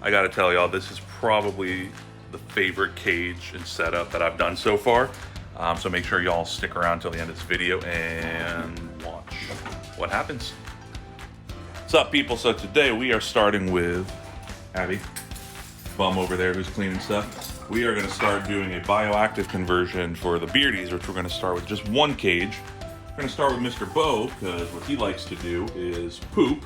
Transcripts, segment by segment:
I gotta tell y'all, this is probably the favorite cage and setup that I've done so far. So make sure y'all stick around till the end of this video and watch what happens. What's up, people? So today we are starting with Abby, bum over there who's cleaning stuff. We are gonna start doing a bioactive conversion for the beardies, which we're gonna start with just one cage. We're gonna start with Mr. Bo, because what he likes to do is poop,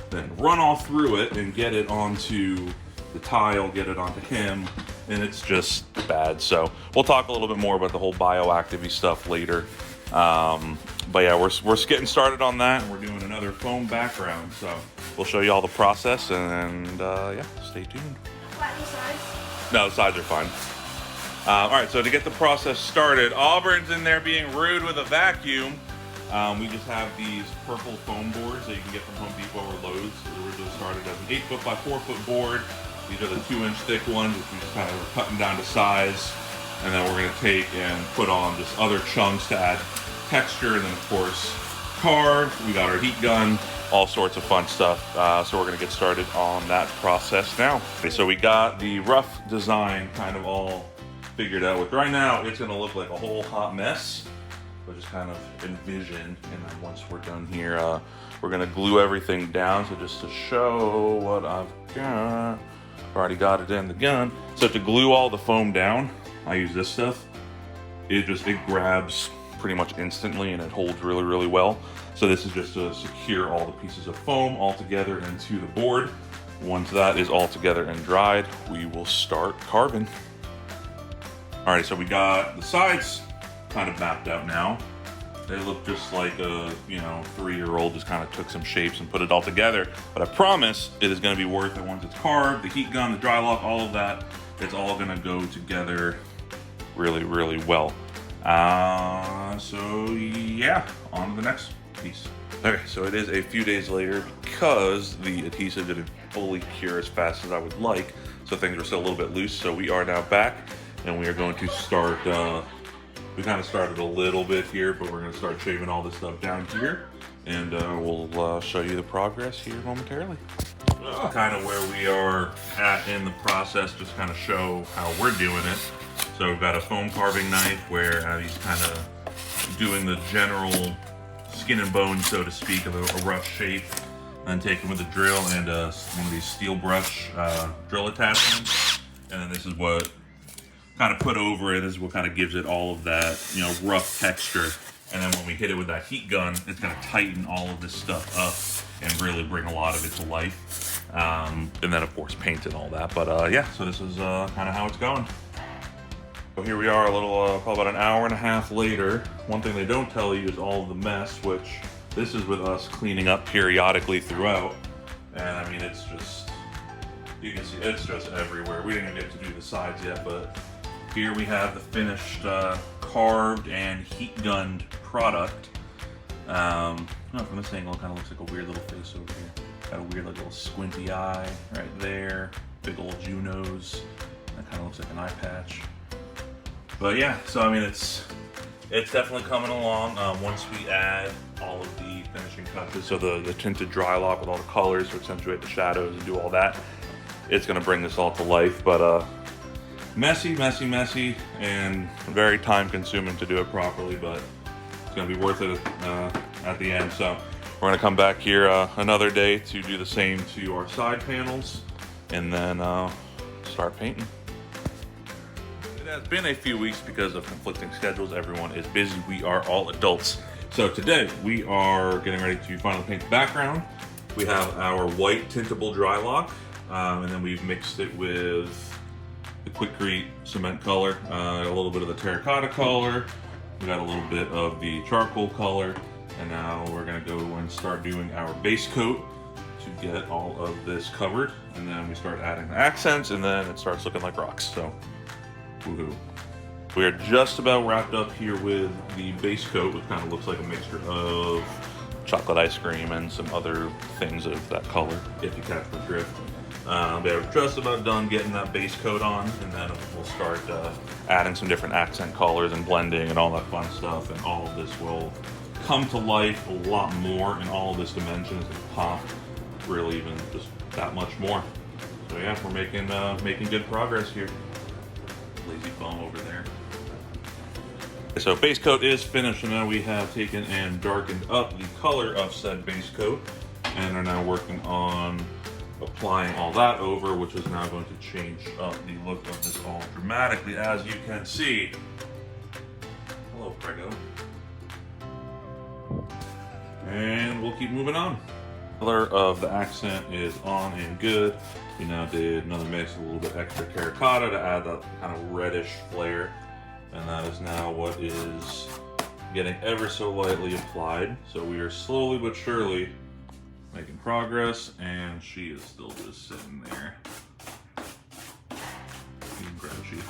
then run all through it and get it onto the tile, get it onto him, and it's just bad. So we'll talk a little bit more about the whole bioactive-y stuff later. But yeah, we're getting started on that, and we're doing another foam background. So we'll show you all the process, and yeah, stay tuned. Flatten the sides? No, the sides are fine. All right, so to get the process started, Auburn's in there being rude with a vacuum. We just have these purple foam boards that you can get from Home Depot or Lowe's. It originally started as an 8 foot by 4 foot board. These are the 2-inch thick ones, which we just kind of are cutting down to size. And then we're gonna take and put on just other chunks to add texture. And then of course, carve, we got our heat gun, all sorts of fun stuff. So we're gonna get started on that process now. Okay, so we got the rough design kind of all figured out. With right now, it's gonna look like a whole hot mess. So just kind of envision, and then once we're done here, we're gonna glue everything down. So just to show what I've got, I've already got it in the gun. So to glue all the foam down, I use this stuff. It grabs pretty much instantly, and it holds really, really well. So this is just to secure all the pieces of foam all together into the board. Once that is all together and dried, we will start carving. All right, so we got the sides kind of mapped out now. They look just like a 3-year-old just kind of took some shapes and put it all together. But I promise it is going to be worth it once it's carved. The heat gun, the dry lock, all of that, it's all going to go together really, really well. So yeah, on to the next piece. Okay, so it is a few days later because the adhesive didn't fully cure as fast as I would like. So things were still a little bit loose. So we are now back, and we are going to start. We kind of started a little bit here, but we're going to start shaving all this stuff down here, and we'll show you the progress here momentarily. Kind of where we are at in the process, just kind of show how we're doing it. So we've got a foam carving knife where he's kind of doing the general skin and bone, so to speak, of a rough shape, and taking with a drill and one of these steel brush drill attachments. And then this is what kind of put over it. This is what kind of gives it all of that, rough texture. And then when we hit it with that heat gun, it's going to tighten all of this stuff up and really bring a lot of it to life. And then of course paint and all that. But yeah, so this is kind of how it's going. So here we are, a little, probably about an hour and a half later. One thing they don't tell you is all of the mess, which this is with us cleaning up periodically throughout. And I mean, it's just, you can see it's just everywhere. We didn't even get to do the sides yet, but here we have the finished carved and heat gunned product. From this angle, it kind of looks like a weird little face over here. Got a weird little squinty eye right there. Big old Jew nose. That kind of looks like an eye patch. But yeah, so I mean, it's definitely coming along. Once we add all of the finishing touches, so the tinted dry lock with all the colors to accentuate the shadows and do all that, it's gonna bring this all to life. But messy, and very time consuming to do it properly, but it's gonna be worth it at the end. So we're gonna come back here another day to do the same to our side panels, and then start painting. It has been a few weeks because of conflicting schedules. Everyone is busy. We are all adults. So today we are getting ready to finally paint the background. We have our white tintable dry lock, and then we've mixed it with the Quikrete cement color, a little bit of the terracotta color, we got a little bit of the charcoal color, and now we're gonna go and start doing our base coat to get all of this covered, and then we start adding the accents, and then it starts looking like rocks. So woohoo. We are just about wrapped up here with the base coat, which kind of looks like a mixture of chocolate ice cream and some other things of that color, if you catch my drift. We're just about done getting that base coat on, and then we'll start adding some different accent colors and blending and all that fun stuff, and all of this will come to life a lot more, and all of this dimension is going to pop really even just that much more. So yeah, we're making good progress here. Lazy foam over there. So base coat is finished, and now we have taken and darkened up the color of said base coat, and are now working on applying all that over, which is now going to change up the look of this all dramatically, as you can see. Hello, Prego. And we'll keep moving on. Color of the accent is on and good. We now did another mix, a little bit extra terracotta to add that kind of reddish flare. And that is now what is getting ever so lightly applied. So we are slowly but surely making progress, and she is still just sitting there. You can grab a sheet.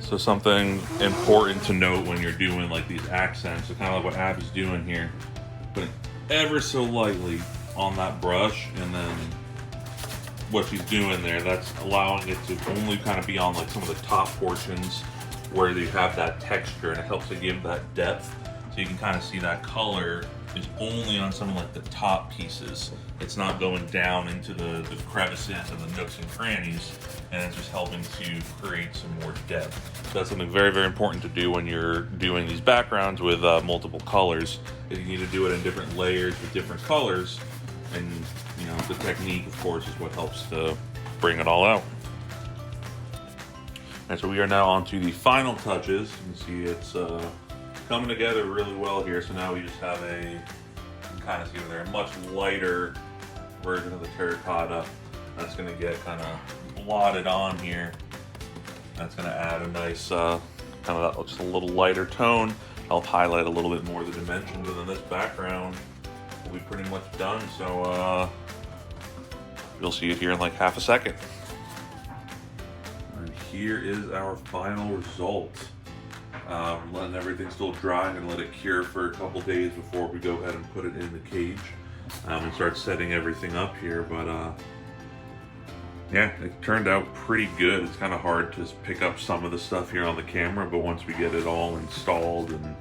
So something important to note when you're doing like these accents, so kind of like what Ab is doing here, putting ever so lightly on that brush, and then what she's doing there, that's allowing it to only kind of be on like some of the top portions where you have that texture, and it helps to give that depth. So you can kind of see that color is only on some of like the top pieces. It's not going down into the crevices and the nooks and crannies, and it's just helping to create some more depth. So that's something very, very important to do when you're doing these backgrounds with multiple colors. You need to do it in different layers with different colors, and you know, the technique, of course, is what helps to bring it all out. And so we are now on to the final touches. You can see it's coming together really well here. So now we just have you can kind of see there, a much lighter version of the terracotta. That's going to get kind of blotted on here. That's going to add a nice, kind of that, just a little lighter tone, help highlight a little bit more of the dimensions, and then this background will be pretty much done. So you'll see it here in like half a second. And here is our final result. Letting everything still dry. I'm gonna let it cure for a couple days before we go ahead and put it in the cage and start setting everything up here. But yeah, it turned out pretty good. It's kind of hard to pick up some of the stuff here on the camera, but once we get it all installed and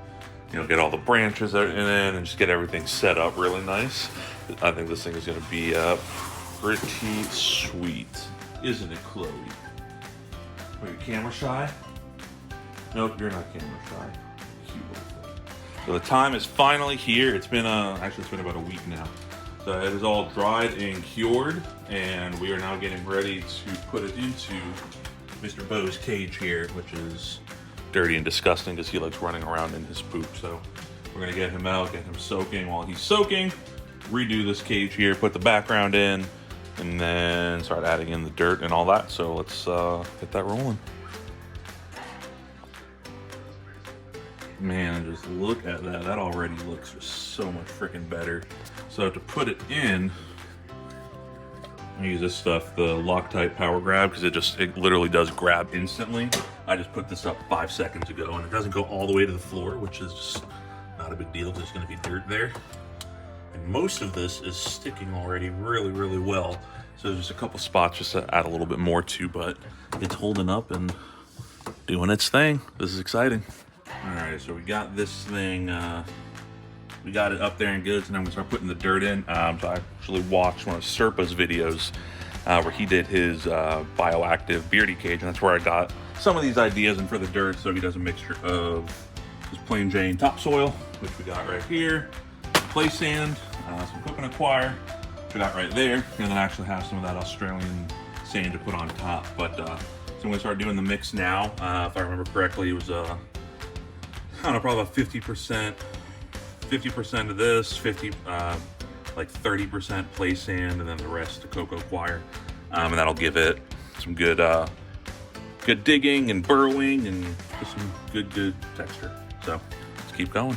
get all the branches in it and just get everything set up really nice, I think this thing is going to be pretty sweet, isn't it, Chloe? Are you camera shy? Nope, you're not camera shy. Cute little thing. So the time is finally here. It's been actually it's been about a week now. So it is all dried and cured, and we are now getting ready to put it into Mr. Bo's cage here, which is dirty and disgusting because he likes running around in his poop. So we're gonna get him out, get him soaking. While he's soaking, redo this cage here, put the background in, and then start adding in the dirt and all that. So let's get that rolling. Man, just look at that. That already looks just so much freaking better. So to put it in, I use this stuff, the Loctite Power Grab, because it literally does grab instantly. I just put this up 5 seconds ago, and it doesn't go all the way to the floor, which is just not a big deal. There's going to be dirt there. And most of this is sticking already really, really well. So there's just a couple spots just to add a little bit more to, but it's holding up and doing its thing. This is exciting. All right, so we got this thing, we got it up there and good, so now I'm gonna start putting the dirt in. So I actually watched one of Serpa's videos where he did his bioactive beardy cage, and that's where I got some of these ideas. And for the dirt, so he does a mixture of just plain Jane topsoil, which we got right here, clay sand, some coconut coir, which we got right there, and then I actually have some of that Australian sand to put on top. But so I'm gonna start doing the mix now. If I remember correctly, it was I don't know, probably about 50% of this, like 30% play sand, and then the rest to cocoa coir, and that'll give it some good digging and burrowing and just some good texture. So let's keep going.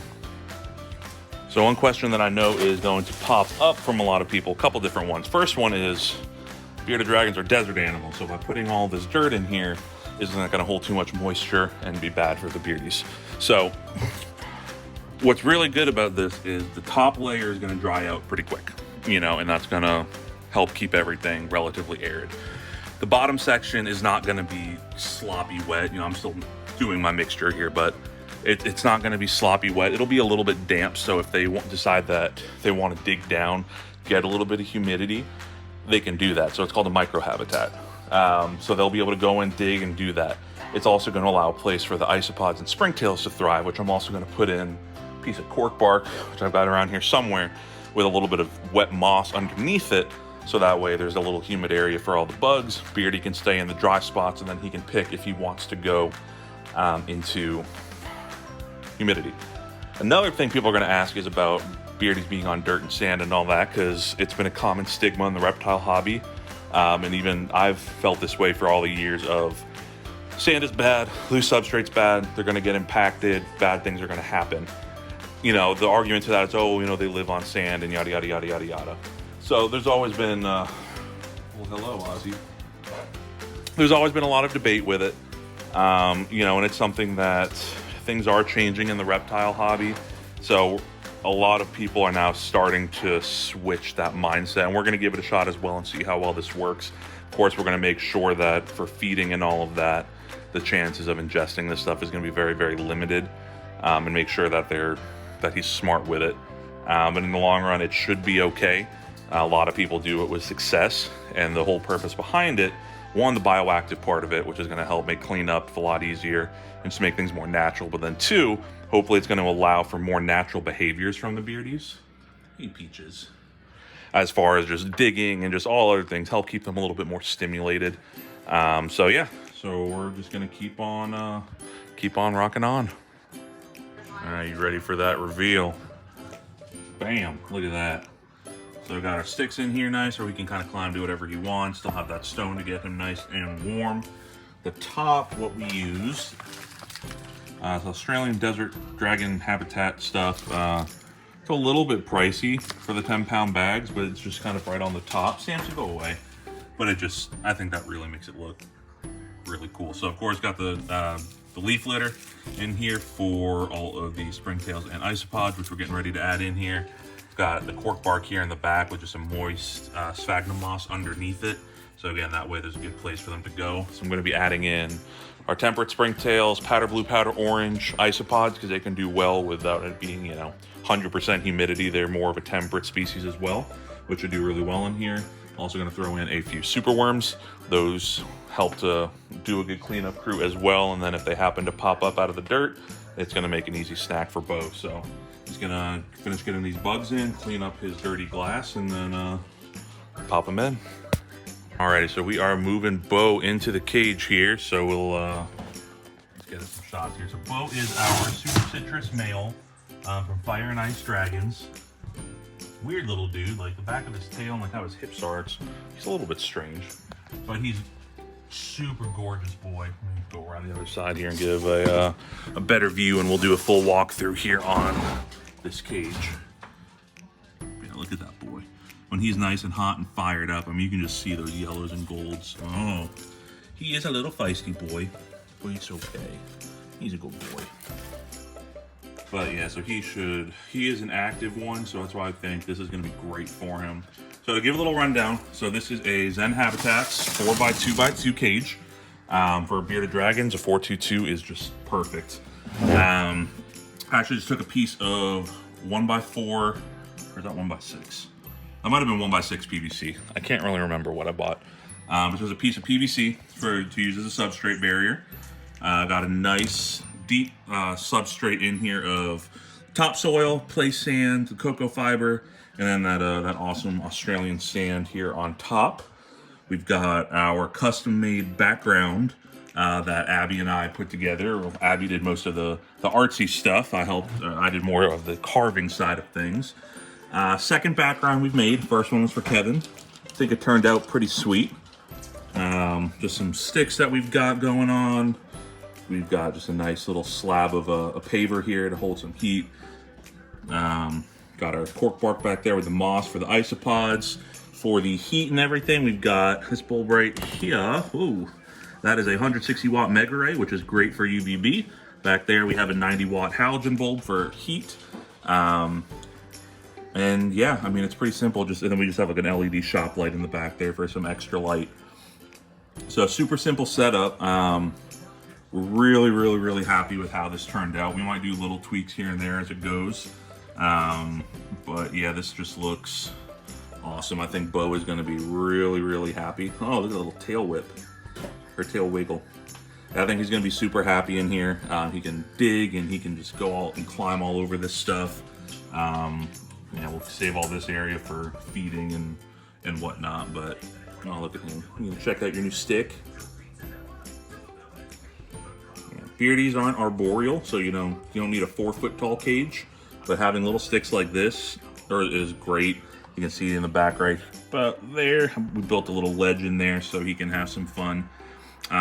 So one question that I know is going to pop up from a lot of people, a couple different ones. First one is, bearded dragons are desert animals, so by putting all this dirt in here, isn't that going to hold too much moisture and be bad for the beardies? So what's really good about this is the top layer is going to dry out pretty quick, and that's going to help keep everything relatively arid. The bottom section is not going to be sloppy wet. I'm still doing my mixture here, but it's not going to be sloppy wet. It'll be a little bit damp, so if they decide that they want to dig down get a little bit of humidity, they can do that. So it's called a micro habitat. So they'll be able to go and dig and do that. It's also going to allow a place for the isopods and springtails to thrive, which I'm also going to put in a piece of cork bark, which I've got around here somewhere, with a little bit of wet moss underneath it. So that way there's a little humid area for all the bugs. Beardy can stay in the dry spots, and then he can pick if he wants to go into humidity. Another thing people are going to ask is about beardies being on dirt and sand and all that, because it's been a common stigma in the reptile hobby. And even I've felt this way for all the years of sand is bad, loose substrate's bad, they're going to get impacted, bad things are going to happen. You know, the argument to that is, oh, you know, they live on sand and yada, yada, yada, yada, yada. So there's always been, well, hello, Ozzy. There's always been a lot of debate with it. You know, and it's something that things are changing in the reptile hobby. So a lot of people are now starting to switch that mindset, and we're going to give it a shot as well and see how well this works. Of course, we're going to make sure that for feeding and all of that, the chances of ingesting this stuff is going to be very, very limited, and make sure that he's smart with it. But in the long run, it should be okay. A lot of people do it with success, and the whole purpose behind it, one, the bioactive part of it, which is going to help make cleanup a lot easier and just make things more natural. But then two, hopefully it's going to allow for more natural behaviors from the beardies. Hey, Peaches. As far as just digging and just all other things, help keep them a little bit more stimulated. So yeah, so we're just going to keep on rocking on. All right, you ready for that reveal? Bam, look at that. So we got our sticks in here nice, or we can kind of climb, do whatever he wants. Still have that stone to get him nice and warm. The top, what we used, it's Australian Desert Dragon Habitat stuff. It's a little bit pricey for the 10-pound bags, but it's just kind of right on the top. Stamps will go away, but I think that really makes it look really cool. So of course, got the leaf litter in here for all of the springtails and isopods, which we're getting ready to add in here. Got the cork bark here in the back with just some moist sphagnum moss underneath it. So again, that way there's a good place for them to go. So I'm going to be adding in our temperate springtails, powder blue, powder orange isopods, because they can do well without it being, you know, 100% humidity. They're more of a temperate species as well, which would do really well in here. Also going to throw in a few superworms. Those help to do a good cleanup crew as well. And then if they happen to pop up out of the dirt, it's going to make an easy snack for Bo. So he's going to finish getting these bugs in, clean up his dirty glass, and then pop them in. Alrighty, so we are moving Bo into the cage here. So we'll let's get some shots here. So Bo is our super citrus male from Fire and Ice Dragons. Weird little dude, like the back of his tail and like how his hips are. He's a little bit strange, but he's super gorgeous boy. Let me go around the other side here and give a better view, and we'll do a full walkthrough here on this cage. Yeah, look at that boy. When he's nice and hot and fired up, I mean, you can just see those yellows and golds. Oh, he is a little feisty boy, but it's okay. He's a good boy. But yeah, so he is an active one, so that's why I think this is going to be great for him. So to give a little rundown, so this is a Zen Habitats 4x2x2 cage. For bearded dragons, a 422 is just perfect. I actually just took a piece of 1x4, or is that 1x6? That might have been 1x6 PVC. I can't really remember what I bought. This was a piece of PVC to use as a substrate barrier. Got a nice deep substrate in here of topsoil, play sand, the cocoa fiber, and then that awesome Australian sand here on top. We've got our custom-made background that Abby and I put together. Well, Abby did most of the artsy stuff. I did more of the carving side of things. Second background we've made. First one was for Kevin. I think it turned out pretty sweet. Just some sticks that we've got going on. We've got just a nice little slab of a paver here to hold some heat. Got our cork bark back there with the moss for the isopods. For the heat and everything, we've got this bulb right here. Ooh, that is a 160 watt mega ray, which is great for UVB. Back there, we have a 90 watt halogen bulb for heat. And yeah, I mean, it's pretty simple. And then we just have like an LED shop light in the back there for some extra light. So super simple setup. We're really, really, really happy with how this turned out. We might do little tweaks here and there as it goes. But yeah, this just looks Awesome. I think Bo is going to be really, really happy. Oh, look at the little tail whip, or tail wiggle. I think he's going to be super happy in here. He can dig and he can just go all and climb all over this stuff. Yeah, we'll save all this area for feeding and whatnot. But oh, look at him. You can check out your new stick. Yeah, beardies aren't arboreal, so you don't need a 4-foot tall cage. But having little sticks like this is great. You can see in the back right about there, we built a little ledge in there so he can have some fun.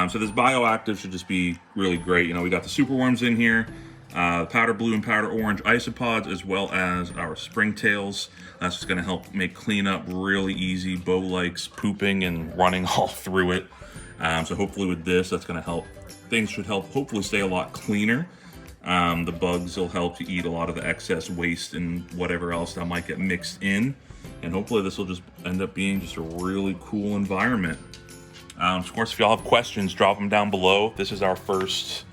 So this bioactive should just be really great. You know, we got the superworms in here, powder blue and powder orange isopods, as well as our springtails. That's just gonna help make cleanup really easy. Bo likes pooping and running all through it. So hopefully with this, that's gonna help. Things should help hopefully stay a lot cleaner. The bugs will help to eat a lot of the excess waste and whatever else that might get mixed in. And hopefully this will just end up being just a really cool environment. Of course, if y'all have questions, drop them down below. This is our first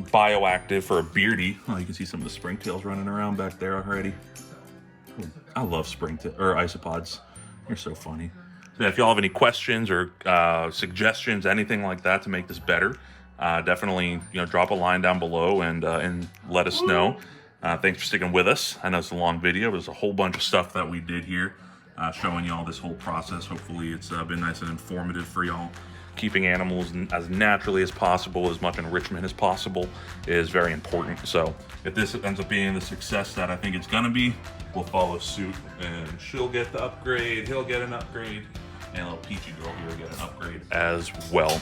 bioactive for a beardie. Oh, you can see some of the springtails running around back there already. I love isopods. They're so funny. So if y'all have any questions or suggestions, anything like that to make this better, definitely drop a line down below and let us know. Thanks for sticking with us. I know it's a long video, but there's a whole bunch of stuff that we did here, showing y'all this whole process. Hopefully it's been nice and informative for y'all. Keeping animals as naturally as possible, as much enrichment as possible, is very important. So if this ends up being the success that I think it's gonna be, we'll follow suit, and she'll get the upgrade, he'll get an upgrade, and little peachy girl here will get an upgrade as well.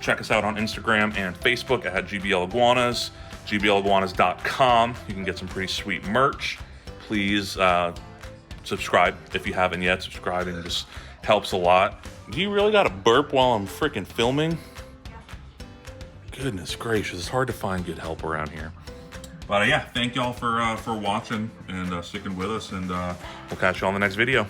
Check us out on Instagram and Facebook at GBL Iguanas, gbliguanas.com. You can get some pretty sweet merch. Please subscribe if you haven't yet. Subscribing just helps a lot. Do you really got to burp while I'm freaking filming? Goodness gracious, it's hard to find good help around here. But yeah, thank y'all for watching and sticking with us, and we'll catch you on the next video.